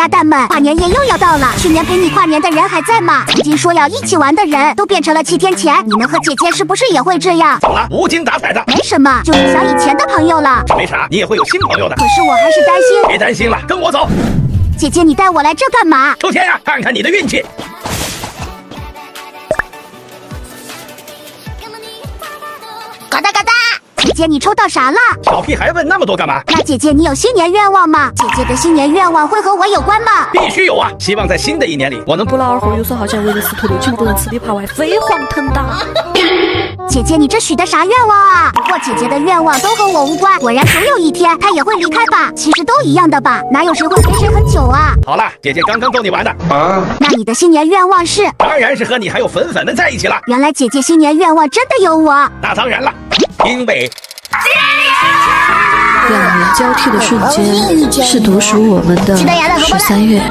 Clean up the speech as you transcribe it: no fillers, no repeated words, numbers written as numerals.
鸭蛋们，跨年夜又要到了，去年陪你跨年的人还在吗？曾经说要一起玩的人都变成了7天前，你们和姐姐是不是也会这样？怎么了？无精打采的？没什么，就是想以前的朋友了。这没啥，你也会有新朋友的。可是我还是担心。别担心了，跟我走。姐姐，你带我来这干嘛？抽签呀，看看你的运气。嘎哒嘎哒。姐姐，你抽到啥了？小屁孩问那么多干嘛？那姐姐，你有新年愿望吗？姐姐的新年愿望会和我有关吗？必须有啊！希望在新的一年里，我能不劳而获，有时候好像为了司徒6000多人吃里扒外，飞黄腾达。姐姐，你这许的啥愿望啊？不过姐姐的愿望都和我无关，果然总有一天她也会离开吧？其实都一样的吧，哪有谁会陪谁很久啊？好了，姐姐刚刚逗你玩的啊。那你的新年愿望是？当然是和你还有粉粉们在一起了。原来姐姐新年愿望真的有我。那当然了，因为2年交替的瞬间，是独属我们的13月。